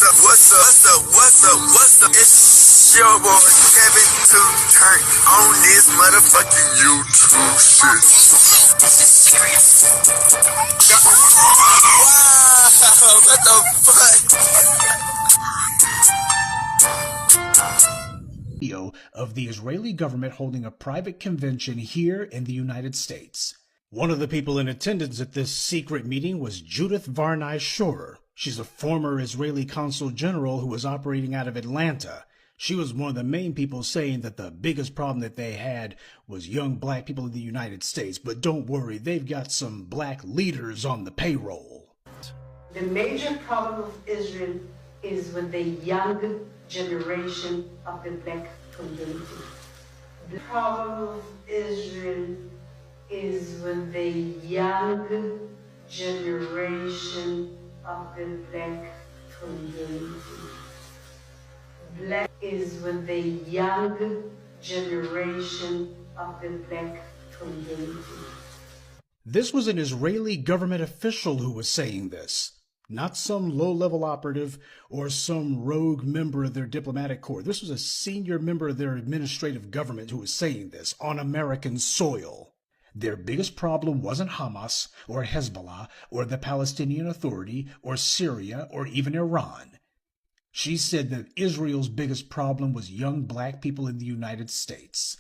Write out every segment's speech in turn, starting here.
What's up? It's your boy Kevin to turn on this motherfucking YouTube shit. This is serious. Wow, what the fuck? Video of the Israeli government holding a private convention here in the United States. One of the people in attendance at this secret meeting was Judith Varney Shorer. She's a former Israeli consul general who was operating out of Atlanta. She was one of the main people saying that the biggest problem that they had was young black people in the United States. But don't worry, they've got some black leaders on the payroll. The major problem of Israel is with the young generation of the black community. The problem of Israel is with the young generation of the black community. Black is with the young generation of the black community. This was an Israeli government official who was saying this, not some low-level operative or some rogue member of their diplomatic corps. This was a senior member of their administrative government who was saying this on American soil. Their biggest problem wasn't Hamas or Hezbollah or the Palestinian Authority or Syria or even Iran. She said that Israel's biggest problem was young black people in the United States.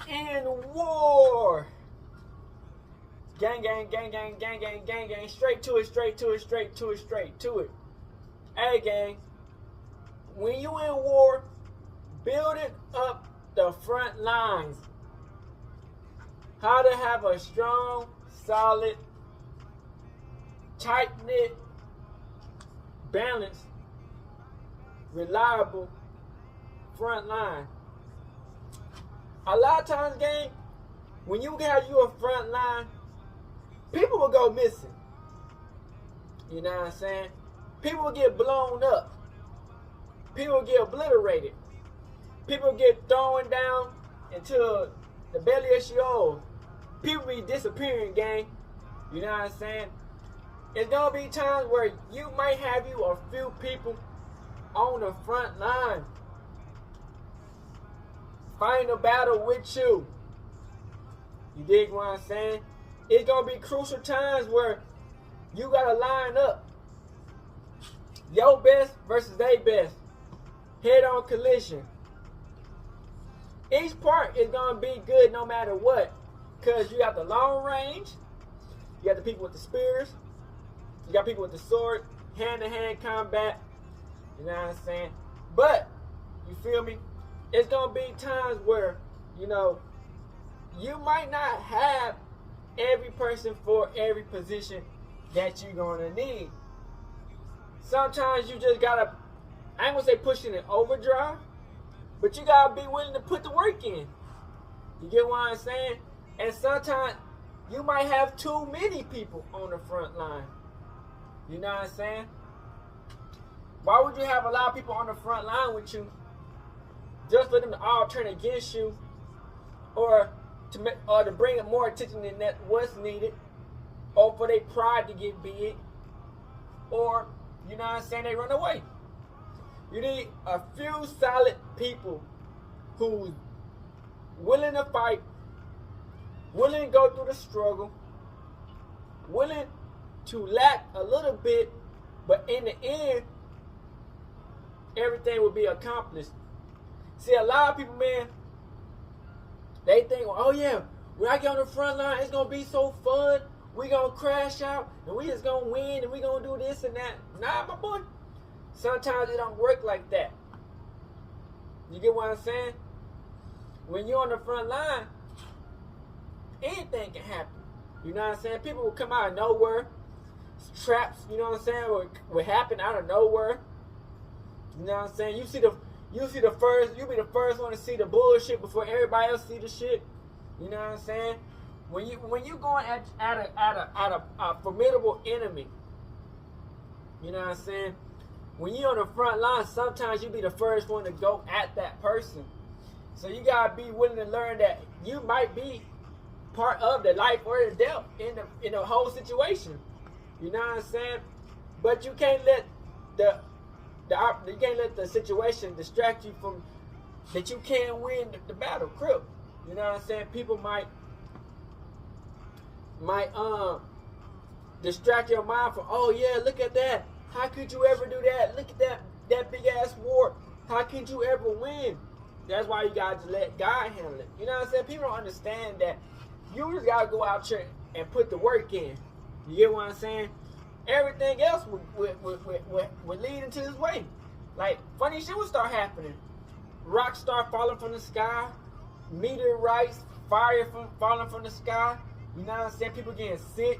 And war. Gang, gang, gang, gang, gang, gang, gang, gang. Straight to it, straight to it, straight to it, straight to it. Hey, gang. When you in war, build it up the front lines. How to have a strong, solid, tight-knit, balanced, reliable front line. A lot of times, gang, when you have a front line, people will go missing. You know what I'm saying? People will get blown up. People will get obliterated. People will get thrown down into the belly of Sheol. People be disappearing, gang. You know what I'm saying? It's gonna be times where you might have a few people on the front line fighting a battle with you. You dig what I'm saying? It's gonna be crucial times where you gotta line up. Your best versus their best. Head-on collision. Each part is gonna be good no matter what. Cause you got the long range, you got the people with the spears, you got people with the sword, hand-to-hand combat. You know what I'm saying? But, you feel me? It's going to be times where, you might not have every person for every position that you're going to need. Sometimes you just got to, I ain't going to say push it in overdrive, but you got to be willing to put the work in. You get what I'm saying? And sometimes you might have too many people on the front line. You know what I'm saying? Why would you have a lot of people on the front line with you just for them to all turn against you, or to bring more attention than that what's needed, or for their pride to get big, or, you know what I'm saying, they run away? You need a few solid people who's willing to fight, willing to go through the struggle, willing to lack a little bit, but in the end, everything will be accomplished. See, a lot of people, man, they think, oh yeah, when I get on the front line, it's gonna be so fun. We gonna crash out and we just gonna win and we gonna do this and that. Nah, my boy. Sometimes it don't work like that. You get what I'm saying? When you're on the front line, anything can happen. You know what I'm saying? People will come out of nowhere. Traps, you know what I'm saying, will happen out of nowhere. You know what I'm saying? You be the first one to see the bullshit before everybody else see the shit. You know what I'm saying? When you going at a formidable enemy, you know what I'm saying? When you're on the front line, sometimes you be the first one to go at that person. So you gotta be willing to learn that you might be part of the life or the death in the whole situation. You know what I'm saying? But you can't let the situation distract you from that you can't win the battle. Crip. You know what I'm saying? People might distract your mind from, oh yeah, look at that. How could you ever do that? Look at that big ass war. How could you ever win? That's why you gotta just let God handle it. You know what I'm saying? People don't understand that you just gotta go out there and put the work in. You get what I'm saying? Everything else would lead into this way. Like, funny shit would start happening. Rocks start falling from the sky. Meteorites, fire falling from the sky. You know what I'm saying? People getting sick.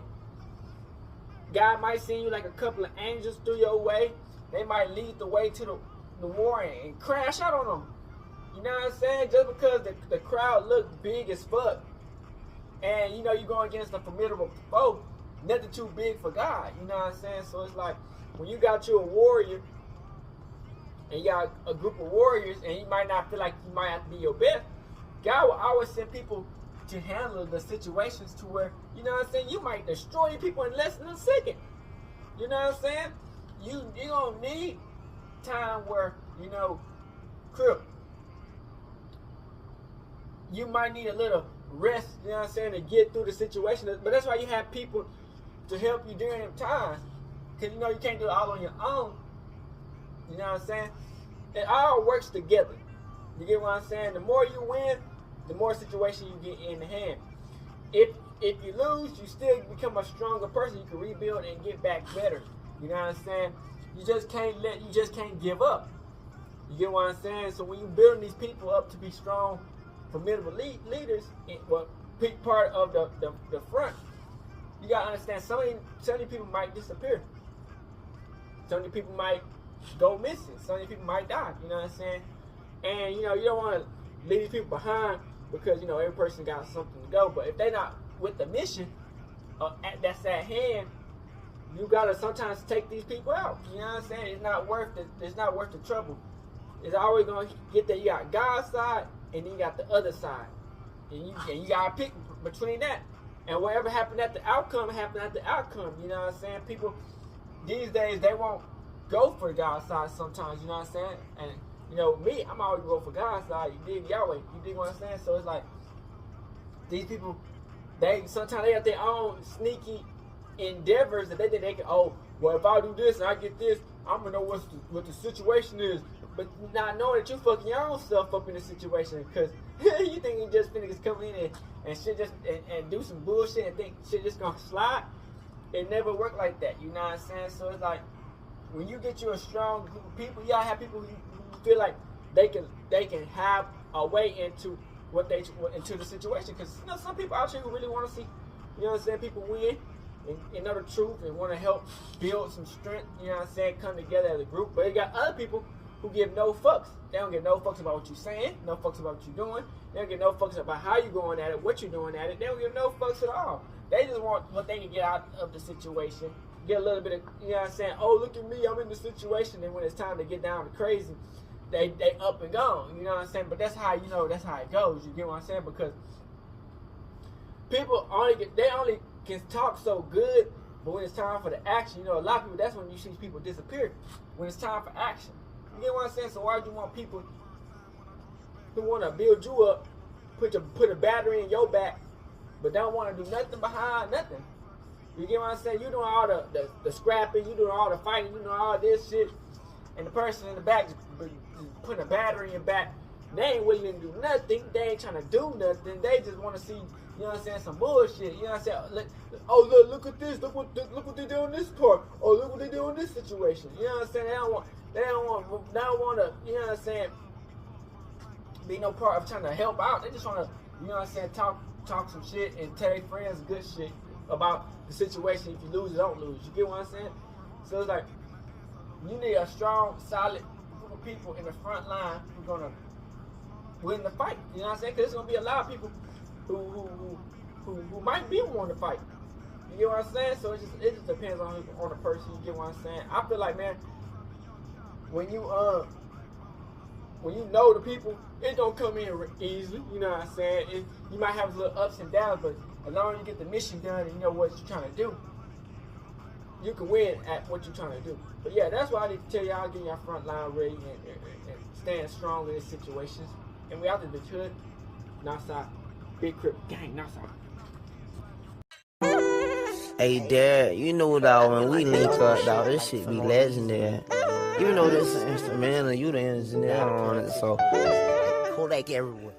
God might send you like a couple of angels through your way. They might lead the way to the war and crash out on them. You know what I'm saying? Just because the crowd look big as fuck. And, you know, you're going against a formidable foe. Nothing too big for God. You know what I'm saying? So it's like, when you got you a warrior, and you got a group of warriors, and you might not feel like you might have to be your best, God will always send people to handle the situations to where, you know what I'm saying, you might destroy people in less than a second. You know what I'm saying? You don't need time where, you know, Crip, you might need a little rest, you know what I'm saying, to get through the situation. But that's why you have people to help you during them times. Because, you know, you can't do it all on your own. You know what I'm saying? It all works together. You get what I'm saying? The more you win, the more situation you get in the hand. If you lose, you still become a stronger person. You can rebuild and get back better. You know what I'm saying? You just can't give up. You get what I'm saying? So when you building these people up to be strong, formidable leaders, well, big part of the front, you gotta understand some of these people might disappear. Some of these people might go missing. Some of these people might die. You know what I'm saying? And, you know, you don't want to leave these people behind because, you know, every person got something to go. But if they're not with the mission that's at hand, you gotta sometimes take these people out. You know what I'm saying? It's not worth the trouble. It's always gonna get that you got God's side and then you got the other side. And you gotta pick between that. And whatever happened at the outcome happened at the outcome. You know what I'm saying? People these days, they won't go for God's side sometimes, you know what I'm saying? And, you know, me, I'm always going for God's side. You dig Yahweh. You dig what I'm saying? So it's like, these people, sometimes they have their own sneaky endeavors that they think they can, oh, well, if I do this and I get this, I'm going to know what the situation is. But not knowing that you fucking your own self up in the situation because you think you just finna just come in and shit just and do some bullshit and think shit just gonna slide. It never worked like that, you know what I'm saying? So it's like, when you get you a strong group of people, you gotta have people who feel like they can have a way into into the situation. Because, you know, some people out here who really want to see, you know what I'm saying, people win and know the truth and want to help build some strength, you know what I'm saying, come together as a group. But you got other people who give no fucks. They don't give no fucks about what you're saying, no fucks about what you're doing. They don't give no fucks about how you're going at it, what you're doing at it. They don't give no fucks at all. They just want what they can get out of the situation. Get a little bit of, you know what I'm saying, oh, look at me, I'm in the situation. And when it's time to get down to crazy, they up and gone, you know what I'm saying? But that's how, you know, that's how it goes. You get what I'm saying? Because people only can talk so good, but when it's time for the action, you know, a lot of people, that's when you see people disappear. When it's time for action. You get what I'm saying? So why do you want people who want to build you up, put a battery in your back, but don't want to do nothing behind nothing? You get what I'm saying? You doing all the scrapping, you doing all the fighting, you doing all this shit, and the person in the back just putting a battery in your back. They ain't willing to do nothing. They ain't trying to do nothing. They just want to see You know what I'm saying? Some bullshit. You know what I'm saying? Look at this. Look what they do in this part. Oh, look what they do in this situation. You know what I'm saying? They don't want to. You know what I'm saying? Be no part of trying to help out. They just want to. You know what I'm saying? Talk some shit and tell their friends good shit about the situation. If you lose, you don't lose. You get what I'm saying? So it's like you need a strong, solid group of people in the front line who's gonna win the fight. You know what I'm saying? Because there's gonna be a lot of people who might be wanting to fight. You get what I'm saying? So it just depends on the person. You get what I'm saying? I feel like, man, when you know the people, it don't come in easily. You know what I'm saying? You might have little ups and downs, but as long as you get the mission done and you know what you're trying to do, you can win at what you're trying to do. But yeah, that's why I need to tell y'all, get your front line ready and stand strong in these situations. And we out the bitch hood, Northside, Big Crip Gang, Northside. Hey, Dad, you know, dog, when we link up, dog, this shit be legendary. You know this instrumental, you the engineer on it, so Kodak everywhere.